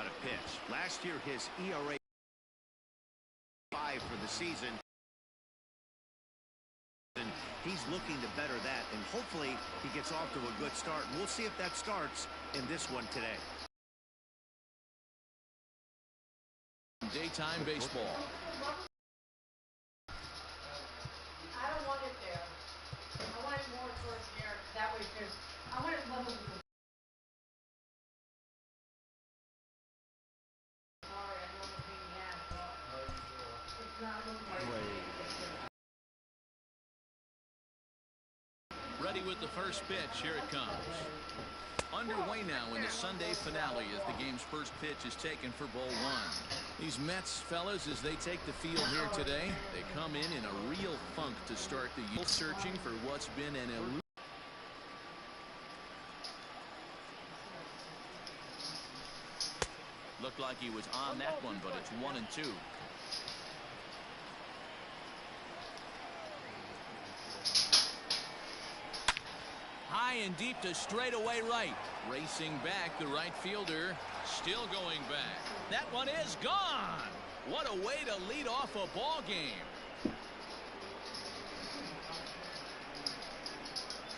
out a pitch. Last year, his ERA 5 for the season. And he's looking to better that, and hopefully he gets off to a good start. We'll see if that starts in this one today. Daytime baseball. I don't want it there. I want it more towards there. That way, because I want it level with the. Sorry, I know the thing has, but it's not looking like. Ready with the first pitch. Here it comes. Underway now in the Sunday finale as the game's first pitch is taken for ball one. These Mets fellas, as they take the field here today, they come in a real funk to start the year, searching for what's been an elusive. Looked like he was on that one, but it's 1-2. High and deep to straightaway right. Racing back, the right fielder still going back. That one is gone. What a way to lead off a ball game.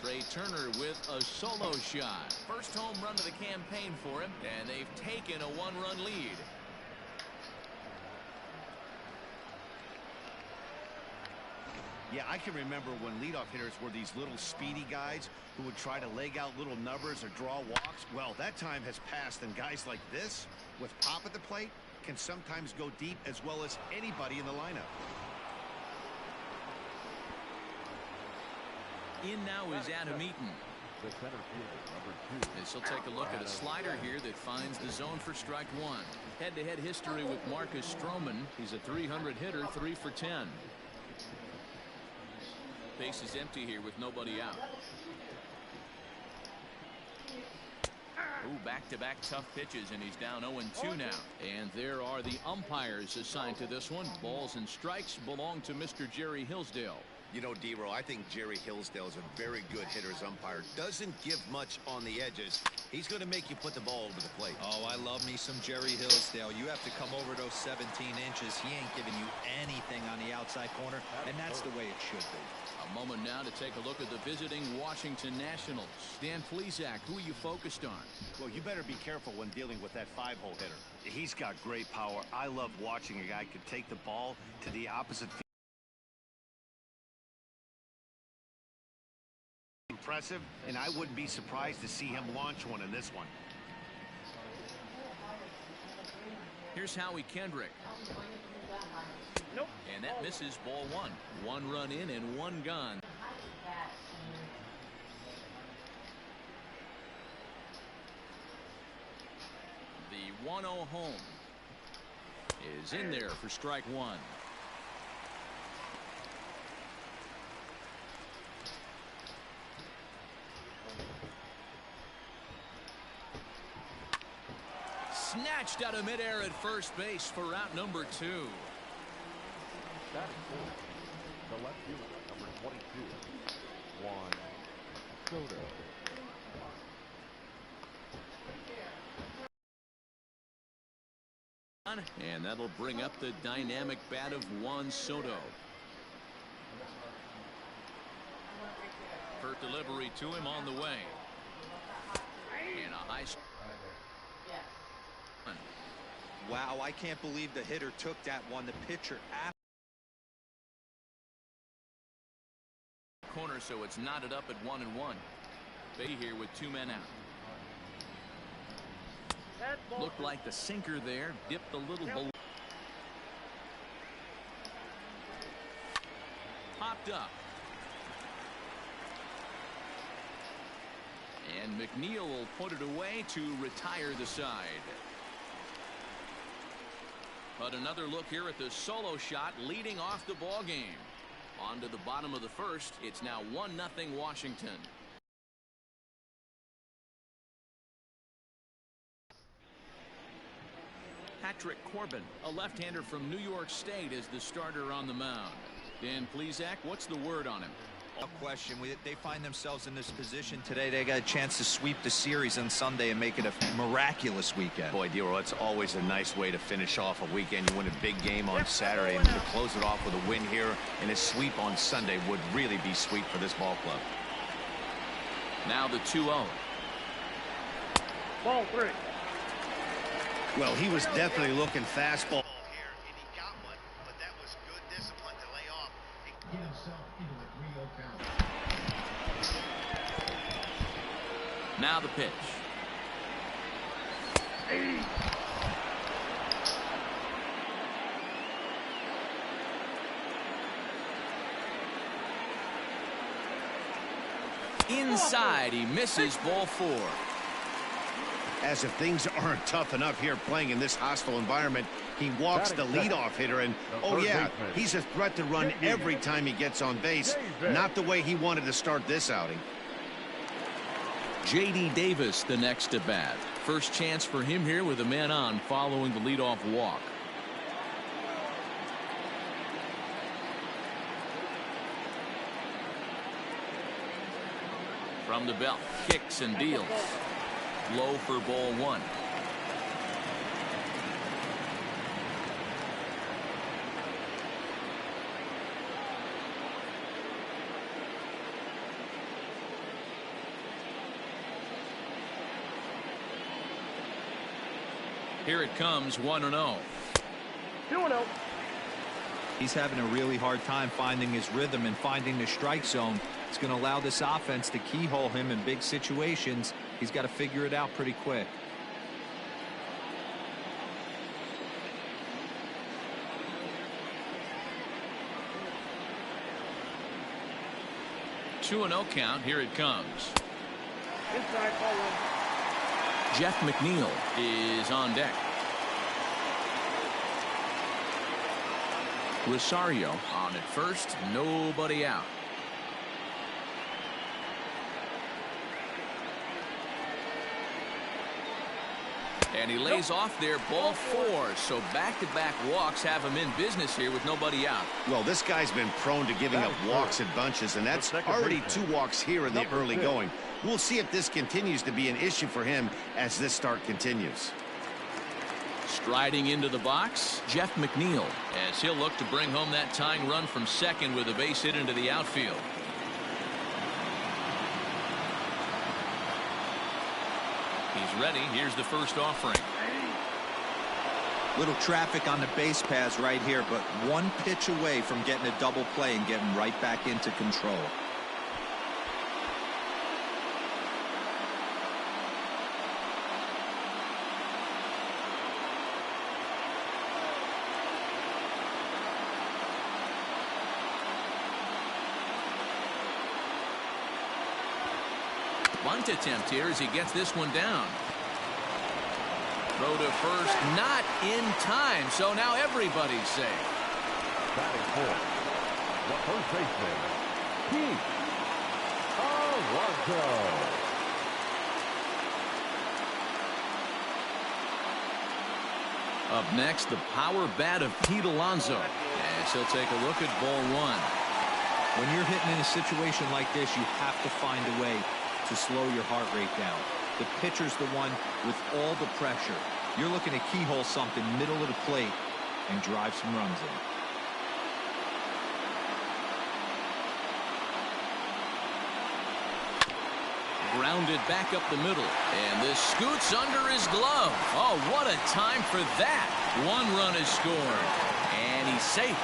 Trey Turner with a solo shot. First home run of the campaign for him, and they've taken a one-run lead. Yeah, I can remember when leadoff hitters were these little speedy guys who would try to leg out little numbers or draw walks. Well, that time has passed, and guys like this, with pop at the plate, can sometimes go deep as well as anybody in the lineup. In now is Adam Eaton. The center fielder, number 2. This will take a look at a slider here that finds the zone for strike one. Head-to-head history with Marcus Stroman. He's a 300 hitter, 3 for 10. Base is empty here with nobody out. Ooh, back-to-back tough pitches, and he's down 0-2 now. And there are the umpires assigned to this one. Balls and strikes belong to Mr. Jerry Hillsdale. You know, D-Row, I think Jerry Hillsdale is a very good hitter's umpire. Doesn't give much on the edges. He's going to make you put the ball over the plate. Oh, I love me some Jerry Hillsdale. You have to come over those 17 inches. He ain't giving you anything on the outside corner, and that's the way it should be. A moment now to take a look at the visiting Washington Nationals. Dan Plesac, who are you focused on? Well, you better be careful when dealing with that 5-hole hitter. He's got great power. I love watching a guy could take the ball to the opposite field. Impressive, and I wouldn't be surprised to see him launch one in this one. Here's Howie Kendrick. Nope. And that misses ball one. 1 run in and 1 gone. The 1-0 home is in there for strike one. Snatched out of midair at first base for route number 2. Batting fourth, the left fielder, number 22, Juan Soto. And that'll bring up the dynamic bat of Juan Soto. First delivery to him on the way. And a high. Wow, I can't believe the hitter took that one. The pitcher after. Corner, so it's knotted up at 1-1. Bay here with 2 men out. Looked like the sinker there dipped a little below. Popped up. And McNeil will put it away to retire the side. But another look here at the solo shot leading off the ball game. On to the bottom of the first. It's now 1-0 Washington. Patrick Corbin, a left-hander from New York State, is the starter on the mound. Dan Plesac, what's the word on him? No question. They find themselves in this position today. They got a chance to sweep the series on Sunday and make it a miraculous weekend. Boy, D-Roll, it's always a nice way to finish off a weekend. You win a big game on Saturday, and to close it off with a win here and a sweep on Sunday would really be sweet for this ball club. Now the 2-0. Ball 3. Well, he was definitely looking fastball here, and he got one, but that was good discipline to lay off. Get himself into a 3-0 count. Now the pitch. Inside, he misses ball 4. As if things aren't tough enough here playing in this hostile environment, he walks the leadoff hitter, and oh yeah, he's a threat to run every time he gets on base. Not the way he wanted to start this outing. J.D. Davis the next to bat. First chance for him here with a man on following the leadoff walk. From the belt, kicks and deals. Low for ball 1. Here it comes, 1-0. 2-0. He's having a really hard time finding his rhythm and finding the strike zone. It's going to allow this offense to keyhole him in big situations. He's got to figure it out pretty quick. Two and 0 count. Here it comes. Inside ball 1. Jeff McNeil is on deck. Rosario on at first. Nobody out. And he lays off there, ball 4. So back-to-back walks have him in business here with nobody out. Well, this guy's been prone to giving up walks in bunches, and that's already 2 walks here in the early going. We'll see if this continues to be an issue for him as this start continues. Striding into the box, Jeff McNeil, as he'll look to bring home that tying run from second with a base hit into the outfield. He's ready. Here's the first offering. Little traffic on the base paths right here, but one pitch away from getting a double play and getting right back into control. Bunt attempt here as he gets this one down. Throw to first, not in time, so now everybody's safe. Batting fourth, the first baseman, Pete Alonso. Up next, the power bat of Pete Alonso, as he'll take a look at ball 1. When you're hitting in a situation like this, you have to find a way to slow your heart rate down. The pitcher's the one with all the pressure. You're looking to keyhole something middle of the plate and drive some runs in. Grounded back up the middle, and this scoots under his glove. Oh, what a time for that. 1 run is scored, and he's safe.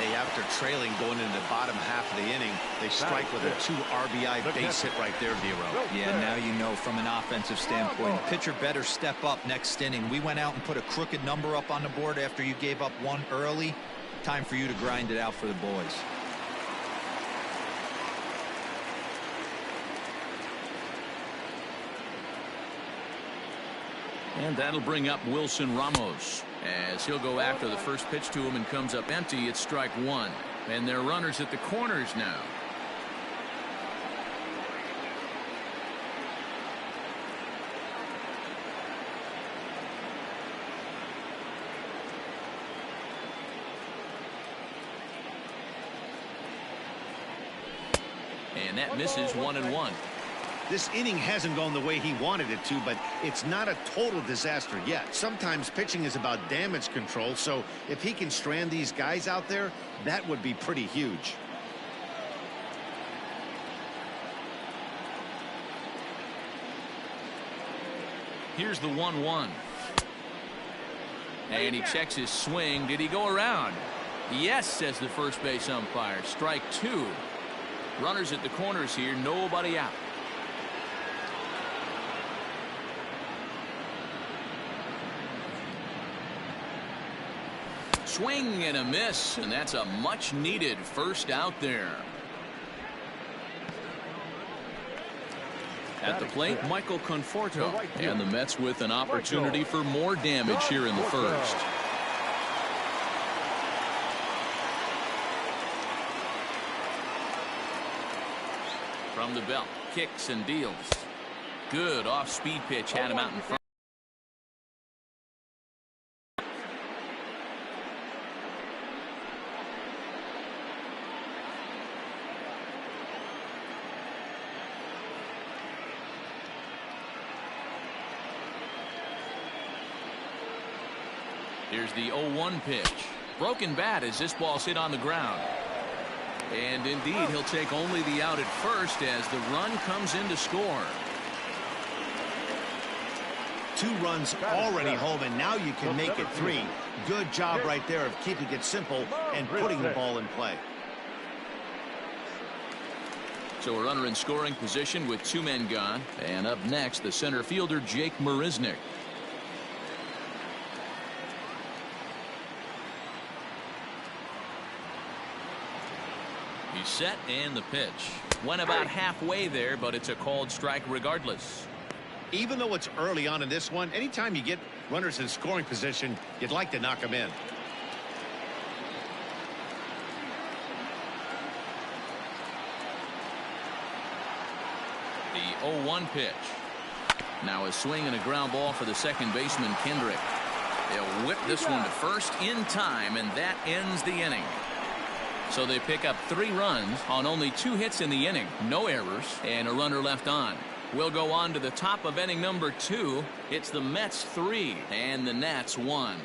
Hey, after trailing going into the bottom half of the inning, they strike with a 2 RBI base hit right there, D-Roll. Yeah, now you know from an offensive standpoint, pitcher better step up next inning. We went out and put a crooked number up on the board after you gave up 1 early. Time for you to grind it out for the boys. And that'll bring up Wilson Ramos, as he'll go after the first pitch to him and comes up empty. It's strike 1. And they're runners at the corners now. And that misses 1-1. This inning hasn't gone the way he wanted it to, but it's not a total disaster yet. Sometimes pitching is about damage control, so if he can strand these guys out there, that would be pretty huge. Here's the 1-1. And he checks his swing. Did he go around? Yes, says the first base umpire. Strike 2. Runners at the corners here, nobody out. Swing and a miss, and that's a much needed first out there. At the plate, Michael Conforto, and the Mets with an opportunity for more damage here in the first. From the belt, kicks and deals. Good off-speed pitch, had him out in front. Here's the 0-1 pitch. Broken bat as this ball's hit on the ground. And indeed, he'll take only the out at first as the run comes in to score. 2 runs already home, and now you can make it 3. Good job right there of keeping it simple and putting the ball in play. So a runner in scoring position with 2 men gone. And up next, the center fielder, Jake Marisnick. He's set, and the pitch. Went about halfway there, but it's a called strike regardless. Even though it's early on in this one, anytime you get runners in scoring position, you'd like to knock them in. The 0-1 pitch. Now a swing and a ground ball for the second baseman, Kendrick. They'll whip this one to first in time, and that ends the inning. So they pick up 3 runs on only 2 hits in the inning. No errors and a runner left on. We'll go on to the top of inning number 2. It's the Mets 3 and the Nats 1.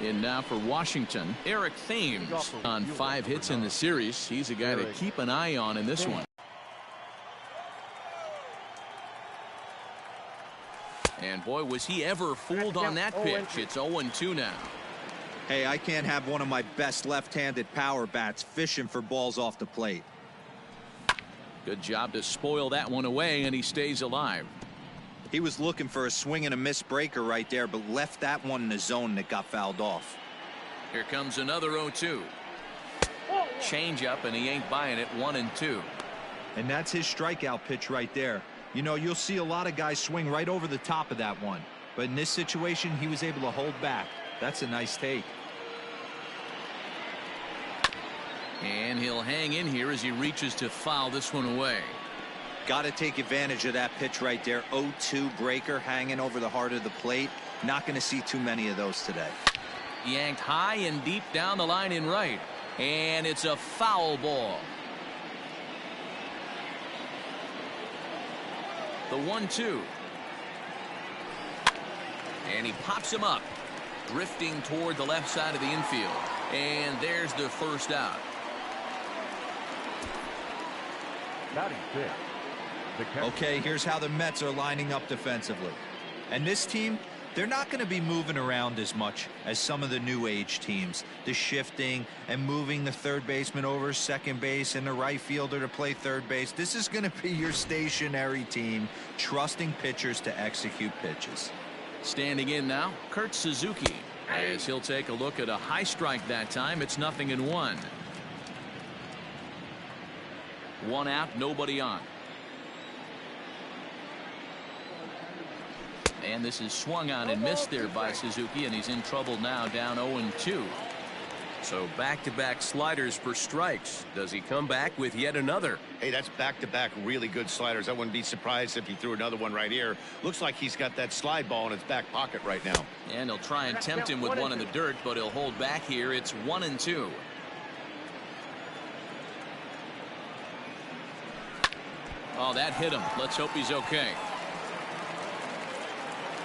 In now for Washington, Eric Thames on 5 hits in the series. He's a guy to keep an eye on in this one. And boy, was he ever fooled on that pitch. It's 0-2 now. Hey, I can't have one of my best left-handed power bats fishing for balls off the plate. Good job to spoil that one away, and he stays alive. He was looking for a swing and a miss breaker right there, but left that one in the zone that got fouled off. Here comes another 0-2. Change up, and he ain't buying it. 1-2. And that's his strikeout pitch right there. You know, you'll see a lot of guys swing right over the top of that one. But in this situation, he was able to hold back. That's a nice take. And he'll hang in here as he reaches to foul this one away. Got to take advantage of that pitch right there. 0-2 breaker hanging over the heart of the plate. Not going to see too many of those today. Yanked high and deep down the line in right. And it's a foul ball. The 1-2. And he pops him up. Drifting toward the left side of the infield. And there's the first out. Okay, here's how the Mets are lining up defensively. And this team, they're not going to be moving around as much as some of the new age teams. The shifting and moving the third baseman over second base and the right fielder to play third base. This is going to be your stationary team, trusting pitchers to execute pitches. Standing in now, Kurt Suzuki. As he'll take a look at a high strike that time. It's 0-1. 1 out, nobody on. And this is swung on and missed there by Suzuki, and he's in trouble now, down 0-2. So back-to-back sliders for strikes. Does he come back with yet another? Hey, that's back-to-back really good sliders. I wouldn't be surprised if he threw another one right here. Looks like he's got that slide ball in his back pocket right now. And he'll try and tempt him with one in the dirt, but he'll hold back here. It's 1-2. Oh, that hit him. Let's hope he's okay.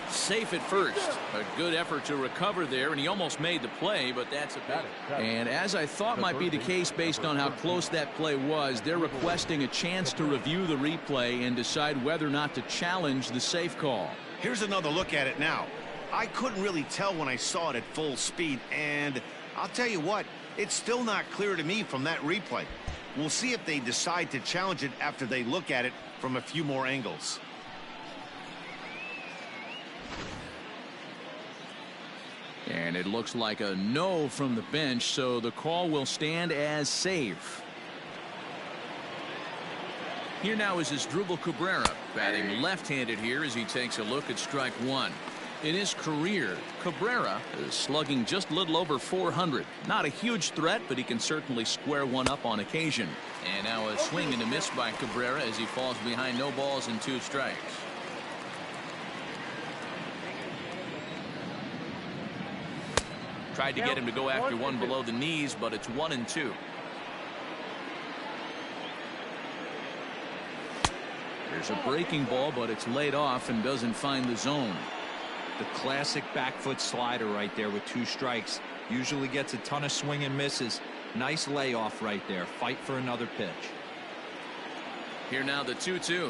Safe at first. A good effort to recover there, and he almost made the play, but that's a bad. And as I thought might be the case based on how close that play was, they're requesting a chance to review the replay and decide whether or not to challenge the safe call. Here's another look at it now. I couldn't really tell when I saw it at full speed, and I'll tell you what, it's still not clear to me from that replay. We'll see if they decide to challenge it after they look at it from a few more angles. And it looks like a no from the bench, so the call will stand as safe. Here now is Asdrubal Cabrera, batting left-handed here as he takes a look at strike one. In his career, Cabrera is slugging just a little over 400. Not a huge threat, but he can certainly square one up on occasion. And now a swing and a miss by Cabrera as he falls behind no balls and 2 strikes. Tried to get him to go after one below the knees, but it's 1-2. There's a breaking ball, but it's laid off and doesn't find the zone. The classic back foot slider right there with 2 strikes. Usually gets a ton of swing and misses. Nice layoff right there. Fight for another pitch. Here now the 2-2.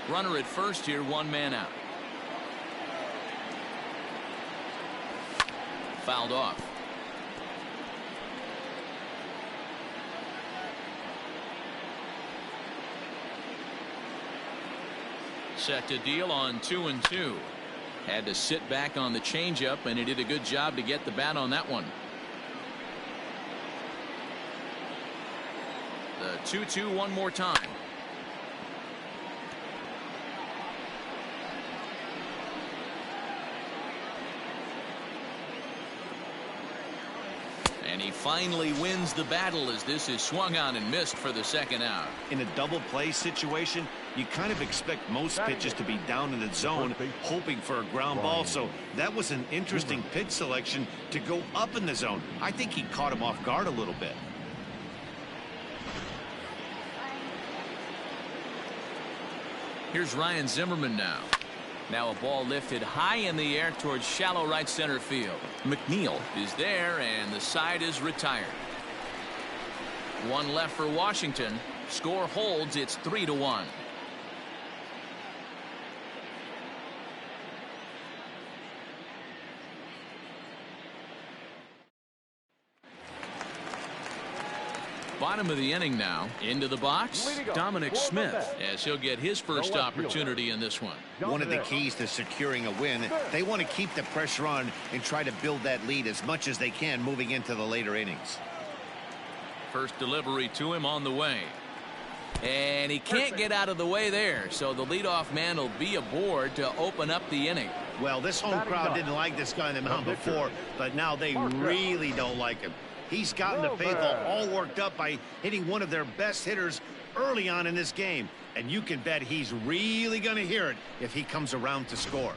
Runner at first here, 1 man out. Fouled off. Set to deal on 2-2. Had to sit back on the changeup, and he did a good job to get the bat on that one. The 2-2 one more time. And he finally wins the battle as this is swung on and missed for the 2nd out. In a double play situation, you kind of expect most pitches to be down in the zone, hoping for a ground ball. So that was an interesting pitch selection to go up in the zone. I think he caught him off guard a little bit. Here's Ryan Zimmerman now. Now a ball lifted high in the air towards shallow right center field. McNeil is there, and the side is retired. 1 left for Washington. Score holds. It's 3-1. Bottom of the inning now. Into the box, Dominic Smith, as he'll get his first opportunity in this one. One of the keys to securing a win, they want to keep the pressure on and try to build that lead as much as they can moving into the later innings. First delivery to him on the way. And he can't get out of the way there, so the leadoff man will be aboard to open up the inning. Well, this home crowd didn't like this guy on the mound before, but now they really don't like him. He's gotten the faithful all worked up by hitting one of their best hitters early on in this game. And you can bet he's really going to hear it if he comes around to score.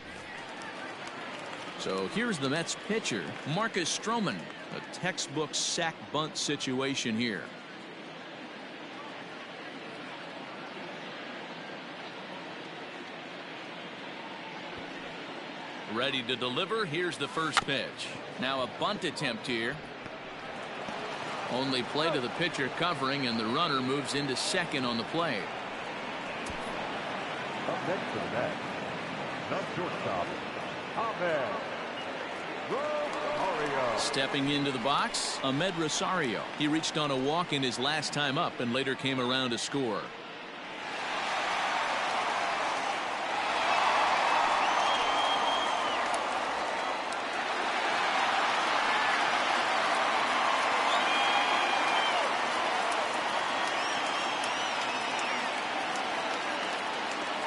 So here's the Mets pitcher, Marcus Stroman. A textbook sack bunt situation here. Ready to deliver. Here's the first pitch. Now a bunt attempt here. Only play to the pitcher covering, and the runner moves into second on the play. Up next to the bat, the shortstop, Ahmed Rosario. Stepping into the box, Ahmed Rosario. He reached on a walk in his last time up and later came around to score.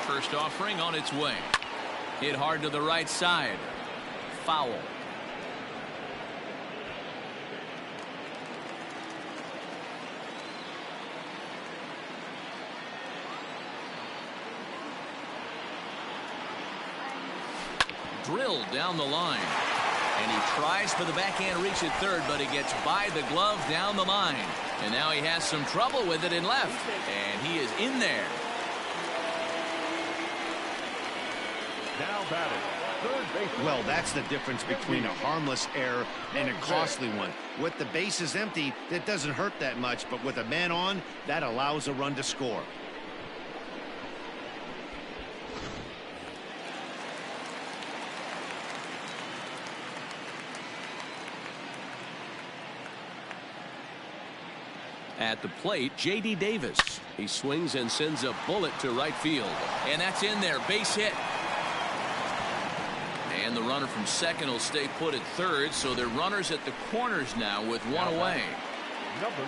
First offering on its way. Hit hard to the right side. Foul. Drilled down the line. And he tries for the backhand reach at third, but he gets by the glove down the line. And now he has some trouble with it in left. And he is in there. Now batting, third base. Well, that's the difference between a harmless error and a costly one. With the bases empty, that doesn't hurt that much, but with a man on, that allows a run to score. At the plate, J.D. Davis. He swings and sends a bullet to right field. And that's in there. Base hit. And the runner from second will stay put at third, so they're runners at the corners now with one away.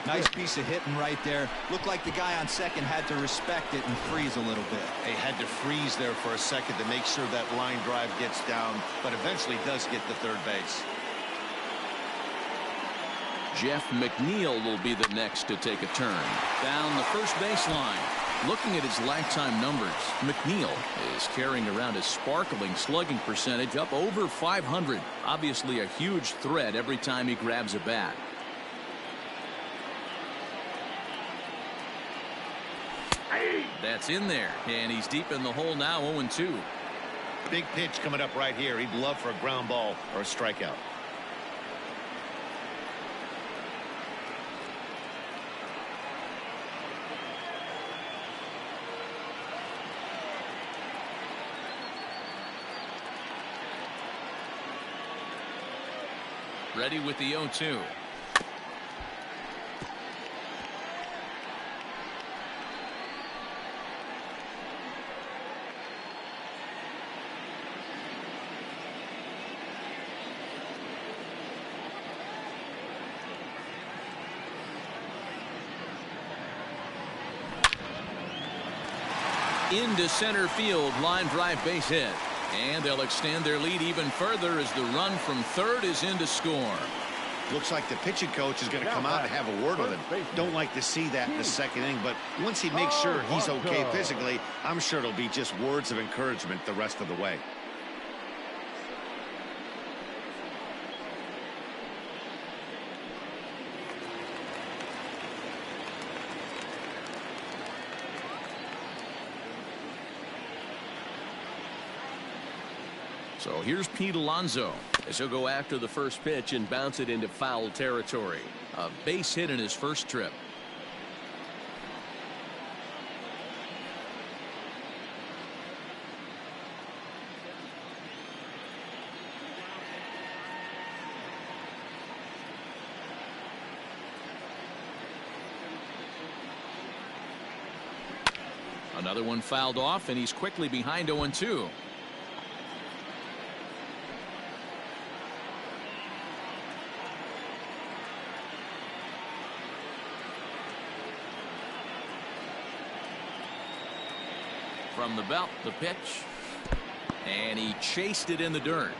Nice piece of hitting right there. Looked like the guy on second had to respect it and freeze a little bit. They had to freeze there for a second to make sure that line drive gets down, but eventually does get to third base. Jeff McNeil will be the next to take a turn down the first baseline. Looking at his lifetime numbers, McNeil is carrying around a sparkling slugging percentage up over 500. Obviously a huge threat every time he grabs a bat. That's in there, and he's deep in the hole now. 0-2. Big pitch coming up right here. He'd love for a ground ball or a strikeout. Ready with the 0-2. Into center field, line drive, base hit. And they'll extend their lead even further as the run from third is in to score. Looks like the pitching coach is going to come out and have a word with him. Don't like to see that in the second inning, but once he makes sure he's okay physically, I'm sure it'll be just words of encouragement the rest of the way. So here's Pete Alonso as he'll go after the first pitch and bounce it into foul territory. A base hit in his first trip. Another one fouled off, and he's quickly behind 0-2. From the belt, the pitch, and he chased it in the dirt.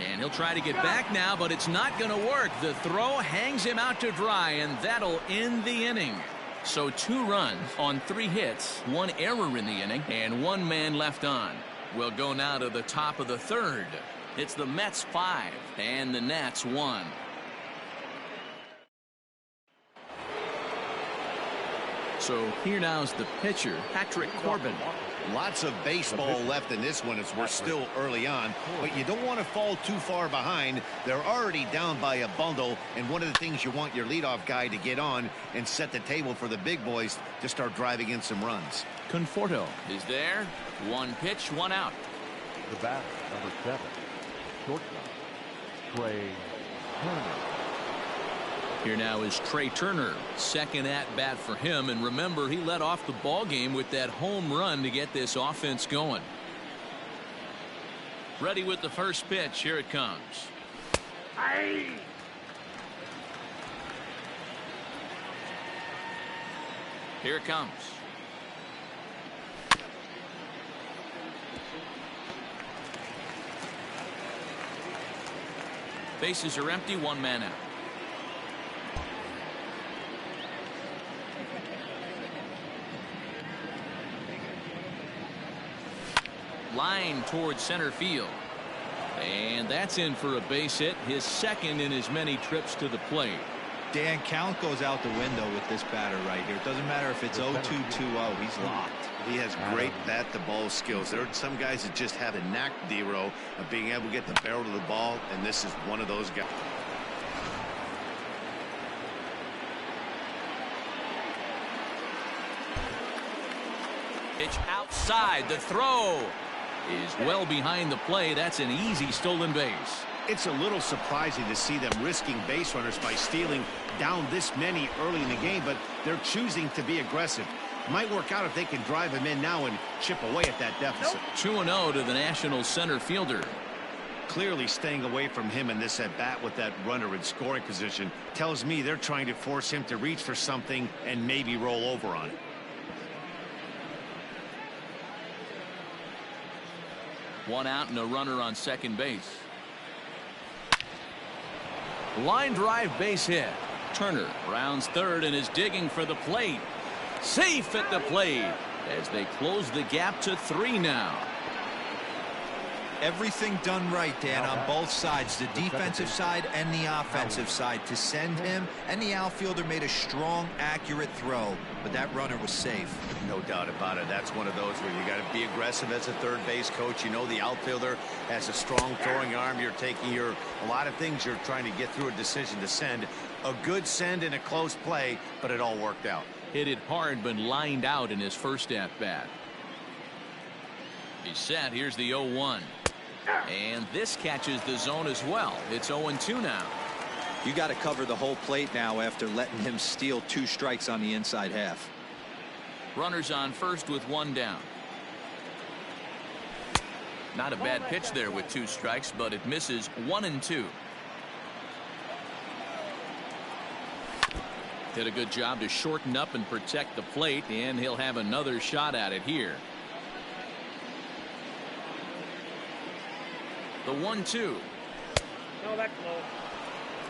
And he'll try to get back now, but it's not going to work. The throw hangs him out to dry, and that'll end the inning. So 2 runs on 3 hits, 1 error in the inning, and 1 man left on. We'll go now to the top of the third. It's the Mets 5 and the Nats 1. So here now is the pitcher, Patrick Corbin. Lots of baseball left in this one as we're still early on, but you don't want to fall too far behind. They're already down by a bundle, and one of the things you want your leadoff guy to get on and set the table for the big boys to start driving in some runs. Conforto is there. 1 pitch, 1 out. The batter, number 7, shortstop, Trey Turner. Here now is Trey Turner, second at bat for him, and remember he led off the ball game with that home run to get this offense going. Ready with the first pitch. Here it comes. Here it comes. Bases are empty, 1 man out. Line towards center field. And that's in for a base hit, his second in as many trips to the plate. Dan, count goes out the window with this batter right here. It doesn't matter if it's 0-2, 2-0. He's locked. He has great bat-to-ball skills. There are some guys that just have a knack, D-Row, of being able to get the barrel to the ball, and this is one of those guys. Pitch outside. The throw is well behind the play. That's an easy stolen base. It's a little surprising to see them risking base runners by stealing down this many early in the game, but they're choosing to be aggressive. Might work out if they can drive him in now and chip away at that deficit. 2-0 to the Nationals center fielder. Clearly staying away from him in this at bat with that runner in scoring position tells me they're trying to force him to reach for something and maybe roll over on it. One out and a runner on second base. Line drive base hit. Turner rounds third and is digging for the plate. Safe at the plate as they close the gap to 3 now. Everything done right, Dan, on both sides, the defensive side and the offensive side, to send him, and the outfielder made a strong, accurate throw, but that runner was safe. No doubt about it. That's one of those where you got to be aggressive as a third base coach. You know the outfielder has a strong throwing arm. You're taking a lot of things you're trying to get through a decision to send. A good send in a close play, but it all worked out. Hit it hard, but lined out in his first at bat. He's set. Here's the 0-1. And this catches the zone as well. It's 0-2 now. You got to cover the whole plate now after letting him steal 2 strikes on the inside half. Runners on first with 1 down. Not a bad pitch there with 2 strikes, but it misses 1-2. Did a good job to shorten up and protect the plate, and he'll have another shot at it here. The 1-2. No, that's low.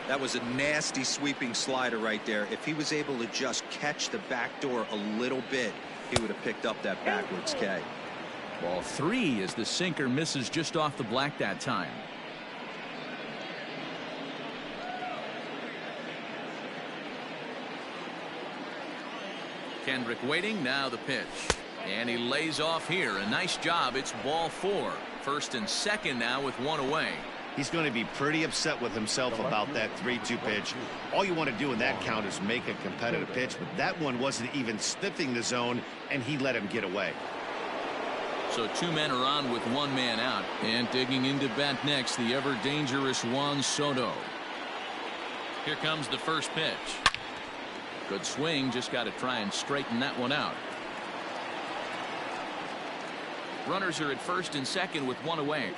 That was a nasty sweeping slider right there. If he was able to just catch the back door a little bit, he would have picked up that backwards K. Ball 3 as the sinker misses just off the black that time. Kendrick waiting. Now the pitch. And he lays off here. A nice job. It's ball 4. First and second now with 1 away. He's going to be pretty upset with himself about that 3-2 pitch. All you want to do in that count is make a competitive pitch, but that one wasn't even sniffing the zone, and he let him get away. So 2 men are on with 1 man out. And digging into bat next, the ever dangerous Juan Soto. Here comes the first pitch. Good swing. Just got to try and straighten that one out. Runners are at first and second with 1 away.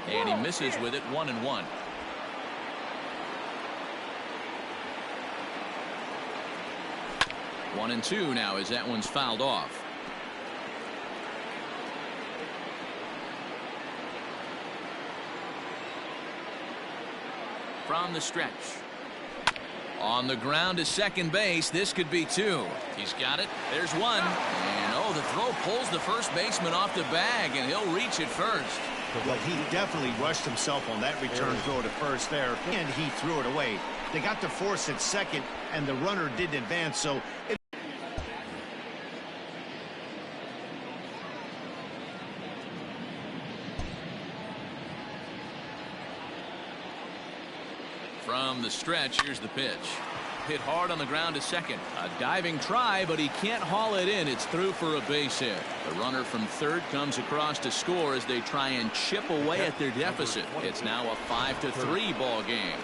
And he misses with it. 1-1. One and 2 now as that one's fouled off. From the stretch. On the ground to second base. This could be 2. He's got it. There's 1. And the throw pulls the first baseman off the bag, and he'll reach it first. Well, he definitely rushed himself on that return throw to first there, and he threw it away. They got to force at second, and the runner didn't advance, so from the stretch, here's the pitch. Hit hard on the ground to second. A diving try, but he can't haul it in. It's through for a base hit. The runner from third comes across to score as they try and chip away at their deficit. It's now a 5-3 ball game.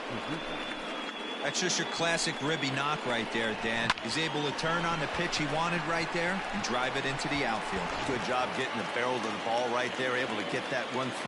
That's just your classic ribby knock right there, Dan. He's able to turn on the pitch he wanted right there and drive it into the outfield. Good job getting the barrel to the ball right there, able to get that one through.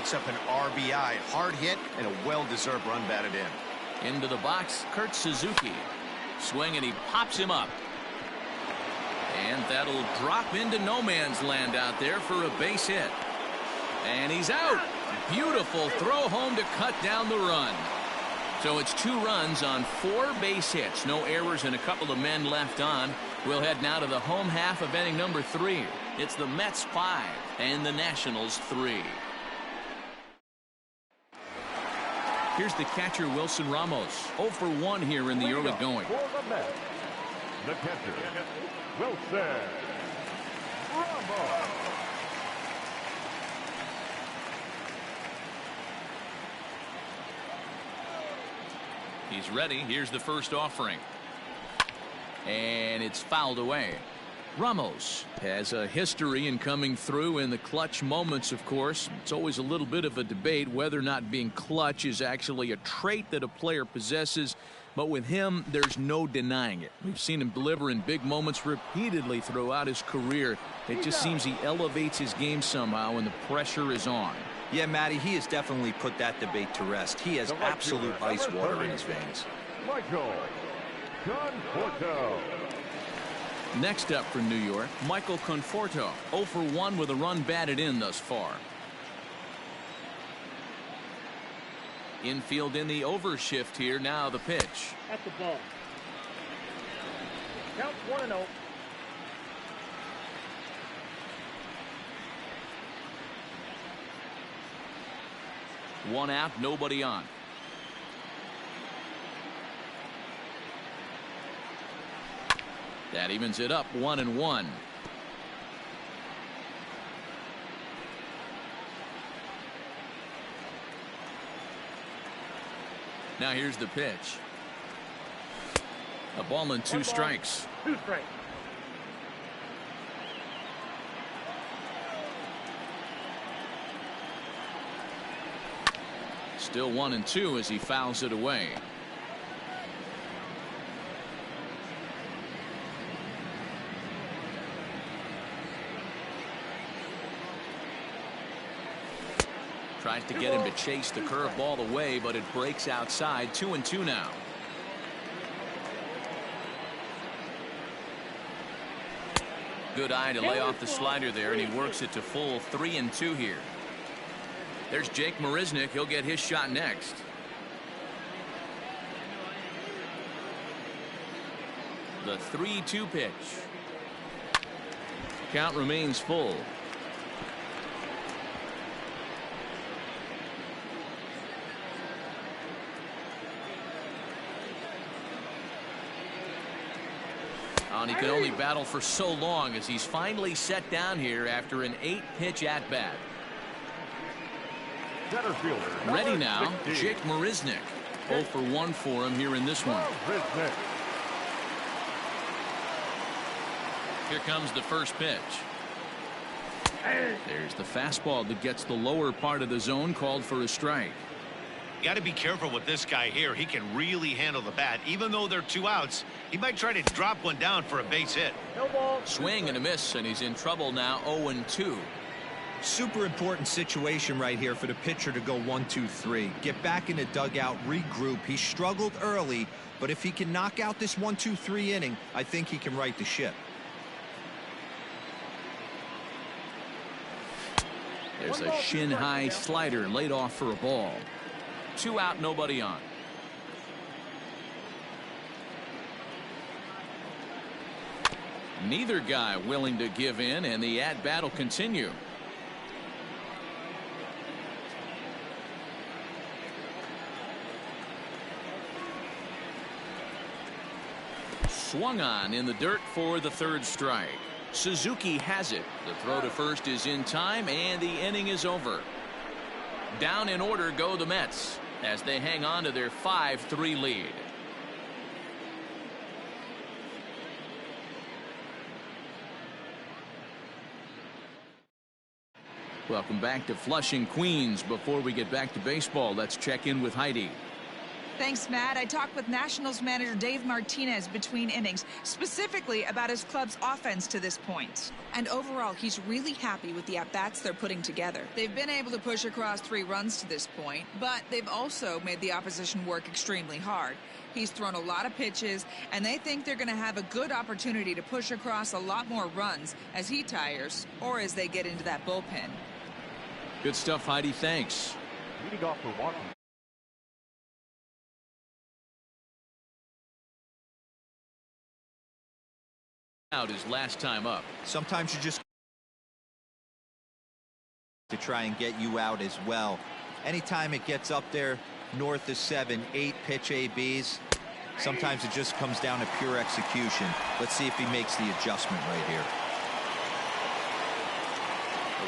picks up an RBI. Hard hit and a well-deserved run batted in. Into the box, Kurt Suzuki. Swing, and he pops him up. And that'll drop into no man's land out there for a base hit. And he's out. Beautiful throw home to cut down the run. So it's 2 runs on 4 base hits. No errors and a couple of men left on. We'll head now to the home half of inning number 3. It's the Mets 5 and the Nationals 3. Here's the catcher, Wilson Ramos. 0 for 1 here in the early going. For the Mets, the catcher, Wilson Ramos. He's ready. Here's the first offering. And it's fouled away. Ramos has a history in coming through in the clutch moments, of course. It's always a little bit of a debate whether or not being clutch is actually a trait that a player possesses. But with him, there's no denying it. We've seen him deliver in big moments repeatedly throughout his career. It just seems he elevates his game somehow when the pressure is on. Yeah, Matty, he has definitely put that debate to rest. He has absolute ice water in his veins. Michael Conforto. Next up for New York, Michael Conforto. 0 for 1 with a run batted in thus far. Infield in the overshift here. Now the pitch. At the ball. Count 1-0. One out, nobody on. That evens it up 1-1. Now here's the pitch. A ball and 2 strikes. 2 strikes. Still 1-2 as he fouls it away. Tries to get him to chase the curveball away, but it breaks outside. 2-2 now. Good eye to lay off the slider there, and he works it to full 3-2 here. There's Jake Marisnick. He'll get his shot next. The 3-2 pitch. Count remains full. And he could only battle for so long as he's finally set down here after an 8-pitch at-bat. Ready now, Jake Marisnick. 0 for 1 for him here in this one. Here comes the first pitch. There's the fastball that gets the lower part of the zone, called for a strike. Got to be careful with this guy here. He can really handle the bat. Even though they're 2 outs, he might try to drop one down for a base hit. No ball. Swing and a miss, and he's in trouble now. 0-2. Super important situation right here for the pitcher to go 1-2-3. Get back in the dugout, regroup. He struggled early, but if he can knock out this 1-2-3 inning, I think he can right the ship. There's a shin-high slider laid off for a ball. 2 out, nobody on. Neither guy willing to give in, and the at-bat will continue. Swung on in the dirt for the 3rd strike. Suzuki has it. The throw to first is in time, and the inning is over. Down in order go the Mets as they hang on to their 5-3 lead. Welcome back to Flushing, Queens. Before we get back to baseball, let's check in with Heidi. Thanks, Matt. I talked with Nationals manager Dave Martinez between innings, specifically about his club's offense to this point. And overall, he's really happy with the at-bats they're putting together. They've been able to push across 3 runs to this point, but they've also made the opposition work extremely hard. He's thrown a lot of pitches, and they think they're going to have a good opportunity to push across a lot more runs as he tires or as they get into that bullpen. Good stuff, Heidi. Thanks. Leading off for Washington. Out his last time up. Sometimes you just to try and get you out as well. Anytime it gets up there north of 7, 8 pitch ABs, sometimes it just comes down to pure execution. Let's see if he makes the adjustment right here.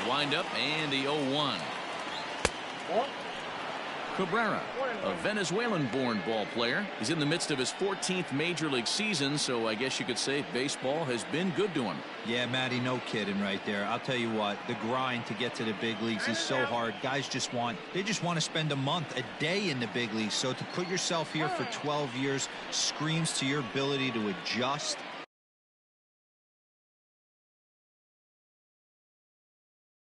The windup and the 0-1. Cabrera, a Venezuelan-born ball player. He's in the midst of his 14th Major League season, so I guess you could say baseball has been good to him. Yeah, Matty, no kidding right there. I'll tell you what, the grind to get to the big leagues is so hard. Guys just want to spend a month, a day in the big leagues. So to put yourself here for 12 years screams to your ability to adjust